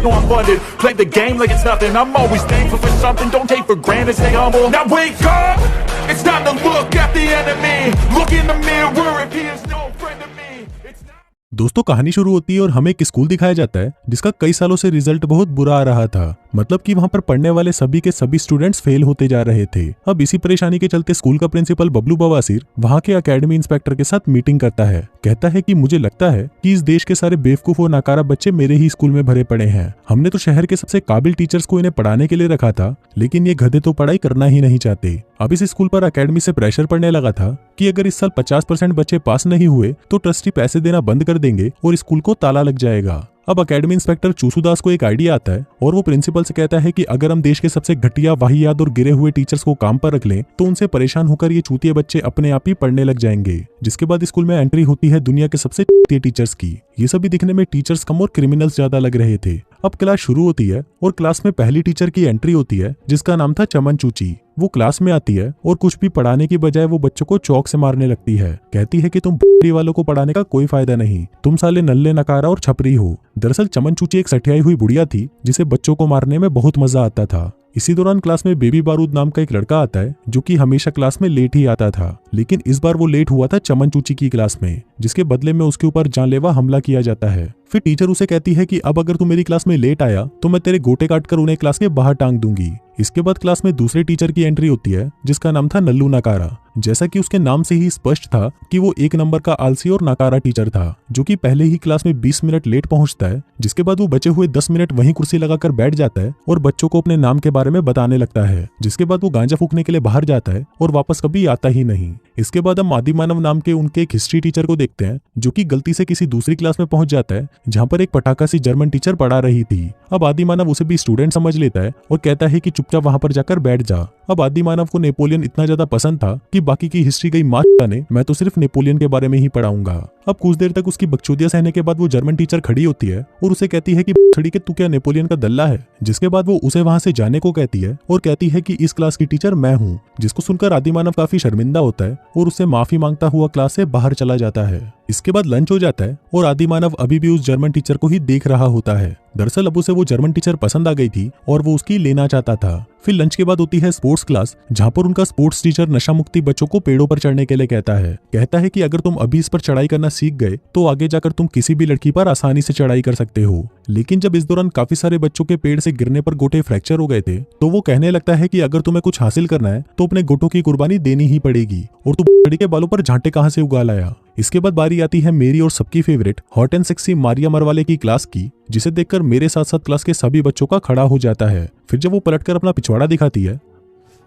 know I'm funded. Play the game like it's nothing. I'm always thankful for something. Don't take for granted, stay humble. Now wake up, it's time to look at the enemy. Look in the mirror if he is no friend of me. It's not... दोस्तों कहानी शुरू होती है और हमें एक school दिखाया जाता है जिसका कई सालों से रिजल्ट बहुत बुरा आ रहा था। मतलब कि वहां पर पढ़ने वाले सभी के सभी स्टूडेंट्स फेल होते जा रहे थे। अब इसी परेशानी के चलते स्कूल का प्रिंसिपल बबलू बवासीर वहां के एकेडमी इंस्पेक्टर के साथ मीटिंग करता है। कहता है कि मुझे लगता है कि इस देश के सारे बेवकूफ और नाकारा बच्चे मेरे ही स्कूल में भरे पड़े हैं। हमने तो शहर के सबसे काबिल टीचर्स को इन्हें पढ़ाने के लिए रखा था, लेकिन ये गधे तो पढ़ाई करना ही नहीं चाहते। अब इस स्कूल पर एकेडमी से प्रेशर पड़ने लगा था कि अगर इस साल 50% बच्चे पास नहीं हुए तो ट्रस्टी पैसे देना बंद कर देंगे और स्कूल को ताला लग जाएगा। अब एकेडमी इंस्पेक्टर चूसूदास को एक आइडिया आता है और वो प्रिंसिपल से कहता है कि अगर हम देश के सबसे घटिया, वाहियात और गिरे हुए टीचर्स को काम पर रख लें तो उनसे परेशान होकर ये चूतिए बच्चे अपने आप ही पढ़ने लग जाएंगे। जिसके बाद स्कूल में एंट्री होती है दुनिया के सबसे चूतिए टीचर्स की। ये सभी दिखने में टीचर्स कम और क्रिमिनल्स ज्यादा लग रहे थे। अब क्लास शुरू होती है और क्लास में पहली टीचर की एंट्री होती है जिसका नाम था चमन चूची। वो क्लास में आती है और कुछ भी पढ़ाने की बजाय वो बच्चों को चौक से मारने लगती है। कहती है कि तुम वालों को पढ़ाने का कोई फायदा नहीं, तुम साले नल्ले नकारा और छपरी हो। दरअसल चमन चूची एक सठियाई हुई बुढ़िया थी जिसे बच्चों को मारने में बहुत मजा आता था। इसी दौरान क्लास में बेबी बारूद नाम का एक लड़का आता है जो कि हमेशा क्लास में लेट ही आता था, लेकिन इस बार वो लेट हुआ था चमन चूची की क्लास में, जिसके बदले में उसके ऊपर जानलेवा हमला किया जाता है। फिर टीचर उसे कहती है कि अब अगर तू मेरी क्लास में लेट आया तो मैं तेरे गोटे काटकर उन्हें क्लास के बाहर टांग दूंगी। इसके बाद क्लास में दूसरे टीचर की एंट्री होती है जिसका नाम था नल्लू नकारा। जैसा कि उसके नाम से ही स्पष्ट था कि वो एक नंबर का आलसी और नकारा टीचर था जो कि पहले ही क्लास में 20 मिनट लेट पहुंचता है। जिसके बाद वो बचे हुए 10 मिनट वहीं कुर्सी लगाकर बैठ जाता है और बच्चों को अपने नाम के बारे में बताने लगता है। जिसके बाद वो गांजा फूकने के लिए बाहर जाता है और वापस कभी आता ही नहीं। इसके बाद हम आदिमानव नाम के उनके एक हिस्ट्री टीचर को देखते हैं जो कि गलती से किसी दूसरी क्लास में पहुंच जाता है जहां पर एक पटाखा सी जर्मन टीचर पढ़ा रही थी। अब आदिमानव उसे भी स्टूडेंट समझ लेता है और कहता है कि चुपचाप वहां पर जाकर बैठ जा। अब आदिमानव को नेपोलियन इतना ज्यादा पसंद था कि बाकी की हिस्ट्री गई माँ जाने, मैं तो सिर्फ नेपोलियन के बारे में ही पढ़ाऊंगा। अब कुछ देर तक उसकी बकचोदियां सहने के बाद वो जर्मन टीचर खड़ी होती है और उसे कहती है कि छड़ी के तू क्या नेपोलियन का दल्ला है। जिसके बाद वो उसे वहां से जाने को कहती है और कहती है कि इस क्लास की टीचर मैं हूँ। जिसको सुनकर आदिमानव काफी शर्मिंदा होता है और उससे माफी मांगता हुआ क्लास से बाहर चला जाता है। इसके बाद लंच हो जाता है और आदिमानव अभी भी उस जर्मन टीचर को ही देख रहा होता है। दरअसल अब उसे वो जर्मन टीचर पसंद आ गई थी और वो उसकी लेना चाहता था। फिर लंच के बाद होती है स्पोर्ट्स क्लास जहां पर उनका स्पोर्ट्स टीचर नशा मुक्ति बच्चों को पेड़ों पर चढ़ने के लिए कहता है कि अगर तुम अभी इस पर चढ़ाई करना सीख गए तो आगे जाकर तुम किसी भी लड़की पर आसानी से चढ़ाई कर सकते हो। लेकिन जब इस दौरान काफी सारे बच्चों के पेड़ से गिरने पर गोटे फ्रैक्चर हो गए थे तो वो कहने लगता है कि अगर तुम्हें कुछ हासिल करना है तो अपने गोटों की कुर्बानी देनी ही पड़ेगी और तू लड़की के बालों पर झांटे कहां से उगा लाया। इसके बाद बारी आती है मेरी और सबकी favourite hot and sexy Maria Marwale की क्लास की, जिसे देखकर मेरे साथ साथ क्लास के सभी बच्चों का खड़ा हो जाता है। फिर जब वो पलटकर अपना पिछवाड़ा दिखाती है,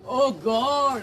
ओह गॉड,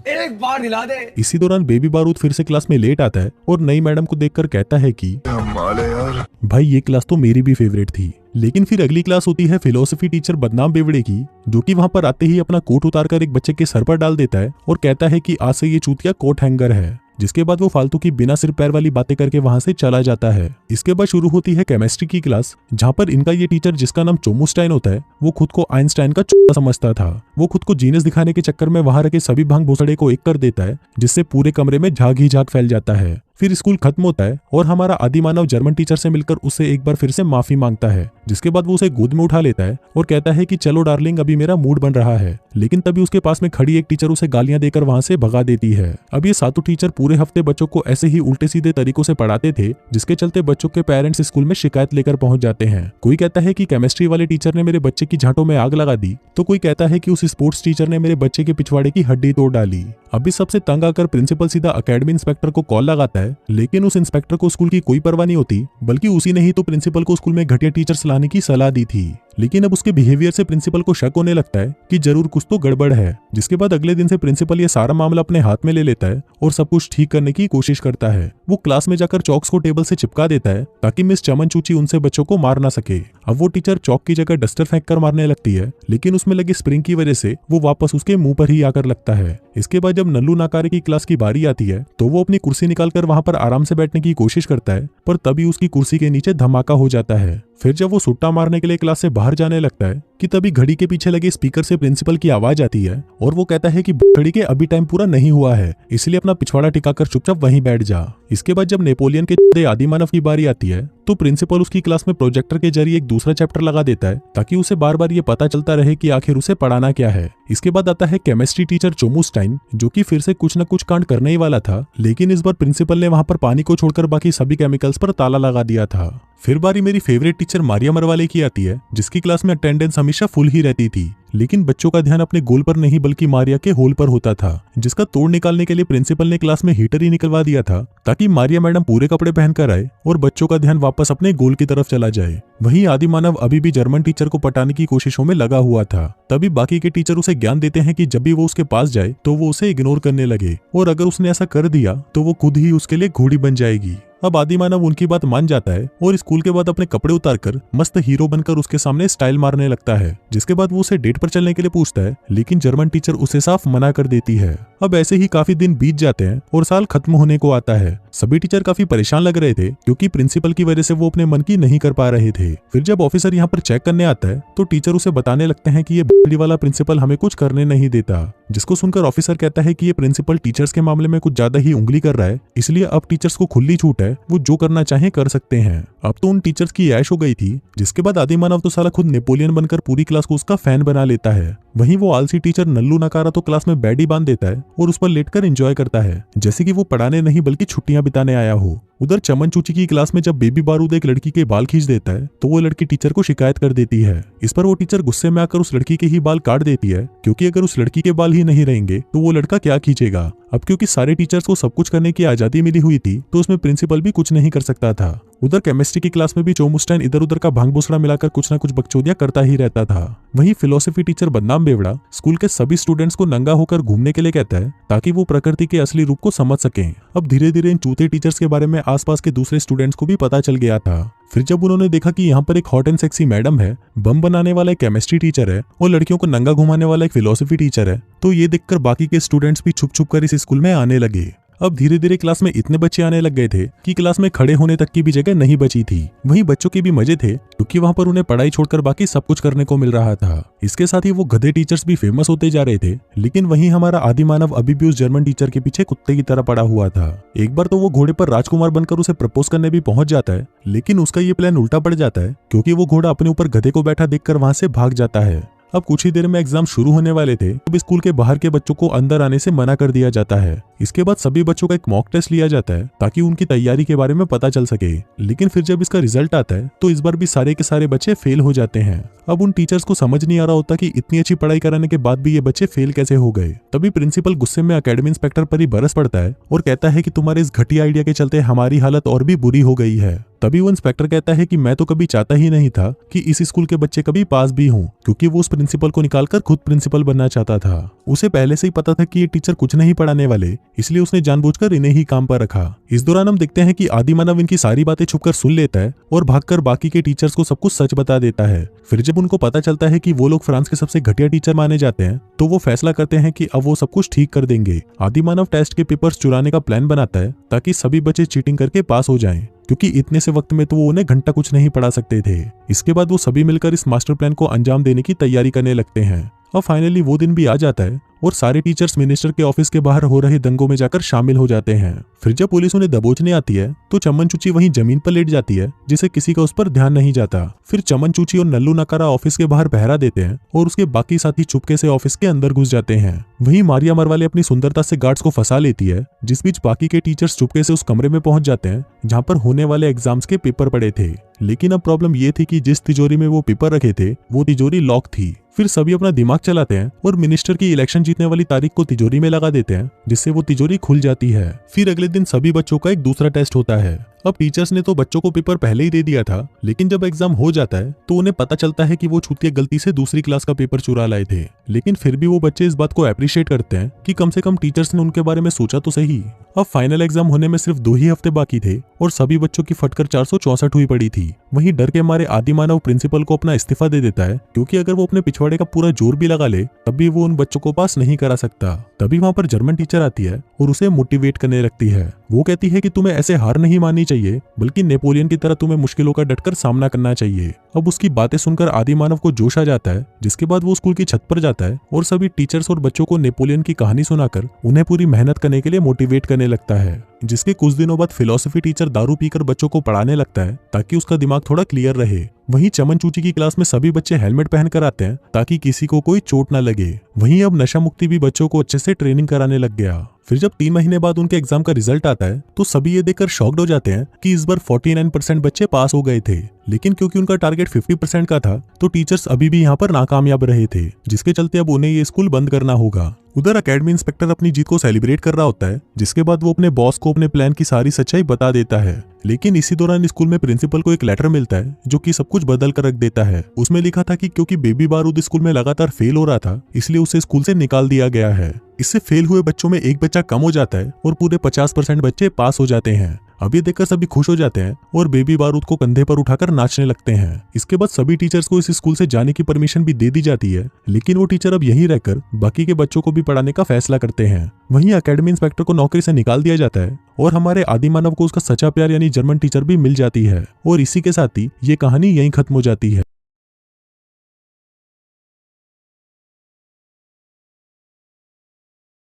एक बार दिला दे। इसी दौरान बेबी बारूद फिर से क्लास में लेट आता है और नई मैडम को देखकर कहता है कि यार भाई ये क्लास तो मेरी भी फेवरेट थी। लेकिन फिर अगली क्लास होती है फिलोसफी टीचर बदनाम बेवड़े की, जो कि वहां पर आते ही अपना कोट उतारकर एक बच्चे के सर पर डाल देता है और कहता है कि आज से ये चूतिया कोट हैंगर है। जिसके बाद वो फालतू की बिना सिर पैर वाली बातें करके वहां से चला जाता है। इसके बाद शुरू होती है केमिस्ट्री की क्लास जहां पर इनका ये टीचर जिसका नाम चोमुस्टाइन होता है वो खुद को आइंस्टाइन का चोटा समझता था। वो खुद को जीनियस दिखाने के चक्कर में वहां रखे सभी भांग भूसड़े को एक कर देता है जिससे पूरे कमरे में झाग ही झाग फैल जाता है। फिर स्कूल खत्म होता है और हमारा आदिमानव जर्मन टीचर से मिलकर उससे एक बार फिर से माफी मांगता है। जिसके बाद वो उसे गोद में उठा लेता है और कहता है कि चलो डार्लिंग अभी मेरा मूड बन रहा है। लेकिन तभी उसके पास में खड़ी एक टीचर उसे गालियां देकर वहां से भगा देती है। अब ये सातों टीचर पूरे हफ्ते बच्चों को ऐसे ही उल्टे सीधे तरीकों से पढ़ाते थे जिसके चलते बच्चों के पेरेंट्स स्कूल में शिकायत लेकर पहुंच जाते हैं। कोई कहता है कि केमिस्ट्री वाले टीचर ने मेरे बच्चे की झांटों में आग लगा दी तो कोई कहता है कि उस स्पोर्ट्स टीचर ने मेरे बच्चे के पिछवाड़े की हड्डी तोड़ डाली। अभी सबसे तंग आकर प्रिंसिपल सीधा एकेडमी इंस्पेक्टर को कॉल लगाता है, लेकिन उस इंस्पेक्टर को स्कूल की कोई परवाह नहीं होती, बल्कि उसी ने ही तो प्रिंसिपल को स्कूल में घटिया टीचर्स लाने की सलाह दी थी। लेकिन अब उसके बिहेवियर से प्रिंसिपल को शक होने लगता है कि जरूर कुछ तो गड़बड़ है। जिसके बाद अगले दिन से प्रिंसिपल ये सारा मामला अपने हाथ में ले लेता है और सब कुछ ठीक करने की कोशिश करता है। वो क्लास में जाकर चॉक्स को टेबल से चिपका देता है ताकि मिस चमन चूची उनसे बच्चों को मार ना सके। अब वो टीचर चौक की जगह डस्टर फेंक कर मारने लगती है, लेकिन उसमें लगी स्प्रिंग की वजह से वो वापस उसके मुंह पर ही आकर लगता है। इसके बाद जब नल्लू नाकारे की क्लास की बारी आती है तो वो अपनी कुर्सी निकालकर वहां पर आराम से बैठने की कोशिश करता है, पर तभी उसकी कुर्सी के नीचे धमाका हो जाता है। फिर जब वो सुट्टा मारने के लिए क्लास से बाहर जाने लगता है कि तभी घड़ी के पीछे लगे स्पीकर से प्रिंसिपल की आवाज आती है और वो कहता है कि घड़ी के अभी टाइम पूरा नहीं हुआ है, इसलिए अपना पिछवाड़ा टिकाकर चुपचाप वहीं बैठ जा। इसके बाद जब नेपोलियन के आदिमानव की बारी आती है तो प्रिंसिपल उसकी क्लास में प्रोजेक्टर के जरिए एक दूसरा चैप्टर लगा देता है ताकि उसे बार बार ये पता चलता रहे कि आखिर उसे पढ़ाना क्या है। इसके बाद आता है केमिस्ट्री टीचर चोमुस्टाइन, जो कि फिर से कुछ न कुछ कांड करने ही वाला था, लेकिन इस बार प्रिंसिपल ने वहां पर पानी को छोड़कर बाकी सभी केमिकल्स पर ताला लगा दिया था। फिर बारी मेरी फेवरेट टीचर मारिया मरवाले की आती है, जिसकी क्लास में अटेंडेंस हमेशा फुल ही रहती थी, लेकिन बच्चों का ध्यान अपने गोल पर नहीं बल्कि मारिया के होल पर होता था, जिसका तोड़ निकालने के लिए प्रिंसिपल ने क्लास में हीटर ही निकलवा दिया था ताकि मारिया मैडम पूरे कपड़े पहनकर आए और बच्चों का ध्यान वापस अपने गोल की तरफ चला जाए। वहीं आदिमानव अभी भी जर्मन टीचर को पटाने की कोशिशों में लगा हुआ था। तभी बाकी के टीचर उसे ज्ञान देते हैं कि जब भी वो उसके पास जाए तो वो उसे इग्नोर करने लगे, और अगर उसने ऐसा कर दिया तो वो खुद ही उसके लिए घोड़ी बन जाएगी। अब आदिमानव उनकी बात मान जाता है और स्कूल के बाद अपने कपड़े उतारकर मस्त हीरो बनकर उसके सामने स्टाइल मारने लगता है, जिसके बाद वो उसे डेट पर चलने के लिए पूछता है, लेकिन जर्मन टीचर उसे साफ मना कर देती है। अब ऐसे ही काफी दिन बीत जाते हैं और साल खत्म होने को आता है। सभी टीचर काफी परेशान लग रहे थे क्योंकि प्रिंसिपल की वजह से वो अपने मन की नहीं कर पा रहे थे। फिर जब ऑफिसर यहाँ पर चेक करने आता है तो टीचर उसे बताने लगते हैं कि ये बड़ी वाला प्रिंसिपल हमें कुछ करने नहीं देता, जिसको सुनकर ऑफिसर कहता है कि ये प्रिंसिपल टीचर्स के मामले में कुछ ज्यादा ही उंगली कर रहा है, इसलिए अब टीचर्स को खुली छूट है, वो जो करना चाहे कर सकते हैं। अब तो उन टीचर्स की ऐश हो गई थी, जिसके बाद आदिमानव तो साला खुद नेपोलियन बनकर पूरी क्लास को उसका फैन बना लेता है। वहीं वो आलसी टीचर नल्लू नकारा तो क्लास में बेड ही बांध देता है और उस पर लेटकर एंजॉय करता है, जैसे कि वो पढ़ाने नहीं बल्कि छुट्टियां बिताने आया हो। उधर चमन चूची की क्लास में जब बेबी बारूद एक लड़की के बाल खींच देता है तो वो लड़की टीचर को शिकायत कर देती है। इस पर वो टीचर गुस्से में आकर उस लड़की के ही बाल काट देती है, क्योंकि अगर उस लड़की के बाल ही नहीं रहेंगे तो वो लड़का क्या खींचेगा। अब क्योंकि सारे टीचर्स को सब कुछ करने की आजादी मिली हुई थी तो उसमें प्रिंसिपल भी कुछ नहीं कर सकता था। उधर केमिस्ट्री की क्लास में भी चोमुस्टाइन इधर उधर का भांग भूसड़ा मिलाकर कुछ न कुछ बकचोदियां करता ही रहता था। वहीं फिलोसफी टीचर बदनाम बेवड़ा स्कूल के सभी स्टूडेंट्स को नंगा होकर घूमने के लिए कहता है ताकि वो प्रकृति के असली रूप को समझ सकें। अब धीरे धीरे इन चूते टीचर्स के बारे में आसपास के दूसरे स्टूडेंट्स को भी पता चल गया था। फिर जब उन्होंने देखा कि यहाँ पर एक हॉट एंड सेक्सी मैडम है, बम बनाने वाला एक केमिस्ट्री टीचर है और लड़कियों को नंगा घुमाने वाला एक फिलोसफी टीचर है, तो ये देखकर बाकी के स्टूडेंट्स भी छुप छुप कर इस स्कूल में आने लगे। अब धीरे धीरे क्लास में इतने बच्चे आने लग गए थे कि क्लास में खड़े होने तक की भी जगह नहीं बची थी। वहीं बच्चों के भी मजे थे क्योंकि वहां पर उन्हें पढ़ाई छोड़कर बाकी सब कुछ करने को मिल रहा था। इसके साथ ही वो गधे टीचर्स भी फेमस होते जा रहे थे, लेकिन वहीं हमारा आदिमानव अभी भी उस जर्मन टीचर के पीछे कुत्ते की तरह पड़ा हुआ था। एक बार तो वो घोड़े पर राजकुमार बनकर उसे प्रपोज करने भी पहुंच जाता है, लेकिन उसका ये प्लान उल्टा पड़ जाता है क्योंकि वो घोड़ा अपने ऊपर गधे को बैठा देखकर वहां से भाग जाता है। अब कुछ ही देर में एग्जाम शुरू होने वाले थे, अब स्कूल के बाहर के बच्चों को अंदर आने से मना कर दिया जाता है। इसके बाद सभी बच्चों का एक मॉक टेस्ट लिया जाता है ताकि उनकी तैयारी के बारे में पता चल सके, लेकिन फिर जब इसका रिजल्ट आता है तो इस बार भी सारे के सारे बच्चे फेल हो जाते हैं। अब उन टीचर्स को समझ नहीं आ रहा होता कि इतनी अच्छी पढ़ाई कराने के बाद भी ये बच्चे फेल कैसे हो गए। तभी प्रिंसिपल गुस्से में एकेडमी इंस्पेक्टर पर ही बरस पड़ता है और कहता है कि तुम्हारे इस घटिया आइडिया के चलते हमारी हालत और भी बुरी हो गई है। तभी वो इंस्पेक्टर कहता है कि मैं तो कभी चाहता ही नहीं था कि इस स्कूल के बच्चे कभी पास भी हों, क्योंकि वो उस प्रिंसिपल को निकालकर खुद प्रिंसिपल बनना चाहता था। उसे पहले से ही पता था कि ये टीचर कुछ नहीं पढ़ाने वाले, इसलिए उसने जानबूझकर इन्हें ही काम पर रखा। इस दौरान हम देखते हैं कि आदिमानव इनकी सारी बातें छुपकर सुन लेता है और भागकर बाकी के टीचर्स को सब कुछ सच बता देता है। फिर जब उनको पता चलता है कि वो लोग फ्रांस के सबसे घटिया टीचर माने जाते हैं तो वो फैसला करते हैं कि अब वो सब कुछ ठीक कर देंगे। आदिमानव टेस्ट के पेपर्स चुराने का प्लान बनाता है ताकि सभी बच्चे चीटिंग करके पास हो जाएं, क्योंकि इतने से वक्त में तो वो उन्हें घंटा कुछ नहीं पढ़ा सकते थे। इसके बाद वो सभी मिलकर इस मास्टर प्लान को अंजाम देने की तैयारी करने लगते हैं। अब फाइनली वो दिन भी आ जाता है और सारे टीचर्स मिनिस्टर के ऑफिस के बाहर हो रहे दंगों में जाकर शामिल हो जाते हैं। फिर जब पुलिस उन्हें दबोचने आती है तो चमन चूची वहीं जमीन पर लेट जाती है, जिसे किसी का उस पर ध्यान नहीं जाता। फिर चमन चूची और नल्लू नकारा ऑफिस के बाहर पहरा देते हैं और उसके बाकी साथी चुपके से ऑफिस के अंदर घुस जाते हैं। वहीं मारिया मरवाले अपनी सुंदरता से गार्ड्स को फंसा लेती है, जिस बीच बाकी के टीचर्स चुपके से उस कमरे में पहुंच जाते हैं जहां पर होने वाले एग्जाम्स के पेपर पड़े थे। लेकिन अब प्रॉब्लम ये थी कि जिस तिजोरी में वो पेपर रखे थे वो तिजोरी लॉक थी। फिर सभी अपना दिमाग चलाते हैं और मिनिस्टर की इलेक्शन जीतने वाली तारीख को तिजोरी में लगा देते हैं, जिससे वो तिजोरी खुल जाती है। फिर अगले दिन सभी बच्चों का एक दूसरा टेस्ट होता है। अब टीचर्स ने तो बच्चों को पेपर पहले ही दे दिया था, लेकिन जब एग्जाम हो जाता है तो उन्हें पता चलता है कि वो छूतिया गलती से दूसरी क्लास का पेपर चुरा लाए थे। लेकिन फिर भी वो बच्चे इस बात को अप्रिशिएट करते हैं कि कम से कम टीचर्स ने उनके बारे में सोचा तो सही। अब फाइनल एग्जाम होने में सिर्फ 2 ही हफ्ते बाकी थे और सभी बच्चों की फटकर 464 हुई पड़ी थी। वहीं डर के मारे आदिमानव प्रिंसिपल को अपना इस्तीफा दे देता है, क्योंकि अगर वो अपने पिछवाड़े का पूरा जोर भी लगा ले तब भी वो उन बच्चों को पास नहीं करा सकता। तभी वहां पर जर्मन टीचर आती है और उसे मोटिवेट करने लगती है। वो कहती है कि तुम्हें ऐसे हार नहीं माननी चाहिए, बल्कि नेपोलियन की तरह तुम्हें मुश्किलों का डटकर सामना करना चाहिए। अब उसकी बातें सुनकर आदिमानव को जोश आ जाता है, जिसके बाद वो स्कूल की छत पर जाता है और सभी टीचर्स और बच्चों को नेपोलियन की कहानी सुनाकर उन्हें पूरी मेहनत करने के लिए मोटिवेट करने लगता है। जिसके कुछ दिनों बाद फिलोसफी टीचर दारू पीकर बच्चों को पढ़ाने लगता है ताकि उसका दिमाग थोड़ा क्लियर रहे। वहीं चमन चूची की क्लास में सभी बच्चे हेलमेट पहनकर आते हैं ताकि किसी को कोई चोट न लगे। वहीं अब नशा मुक्ति भी बच्चों को अच्छे से ट्रेनिंग कराने लग गया। फिर जब 3 महीने बाद उनके एग्जाम का रिजल्ट आता है तो सभी ये देखकर शॉक्ड हो जाते हैं कि इस बार 49% बच्चे पास हो गए थे, लेकिन क्योंकि उनका टारगेट 50% का था तो टीचर्स अभी भी यहाँ पर नाकामयाब रहे थे, जिसके चलते अब उन्हें ये स्कूल बंद करना होगा। उधर एकेडमी इंस्पेक्टर अपनी जीत को सेलिब्रेट कर रहा होता है, जिसके बाद वो अपने बॉस को अपने प्लान की सारी सच्चाई बता देता है। लेकिन इसी दौरान स्कूल में प्रिंसिपल को एक लेटर मिलता है जो कि सब कुछ बदल कर रख देता है। उसमें लिखा था कि क्योंकि बेबी बारूद स्कूल में लगातार फेल हो रहा था, इसलिए उसे स्कूल से निकाल दिया गया है। इससे फेल हुए बच्चों में एक बच्चा कम हो जाता है और पूरे 50% बच्चे पास हो जाते हैं। अब ये देखकर सभी खुश हो जाते हैं और बेबी बारूद को कंधे पर उठाकर नाचने लगते हैं। इसके बाद सभी टीचर्स को इस स्कूल से जाने की परमिशन भी दे दी जाती है, लेकिन वो टीचर अब यहीं रहकर बाकी के बच्चों को भी पढ़ाने का फैसला करते हैं। वहीं एकेडमी इंस्पेक्टर को नौकरी से निकाल दिया जाता है और हमारे आदिमानव को उसका सच्चा प्यार यानी जर्मन टीचर भी मिल जाती है। और इसी के साथ ही ये कहानी यहीं खत्म हो जाती है।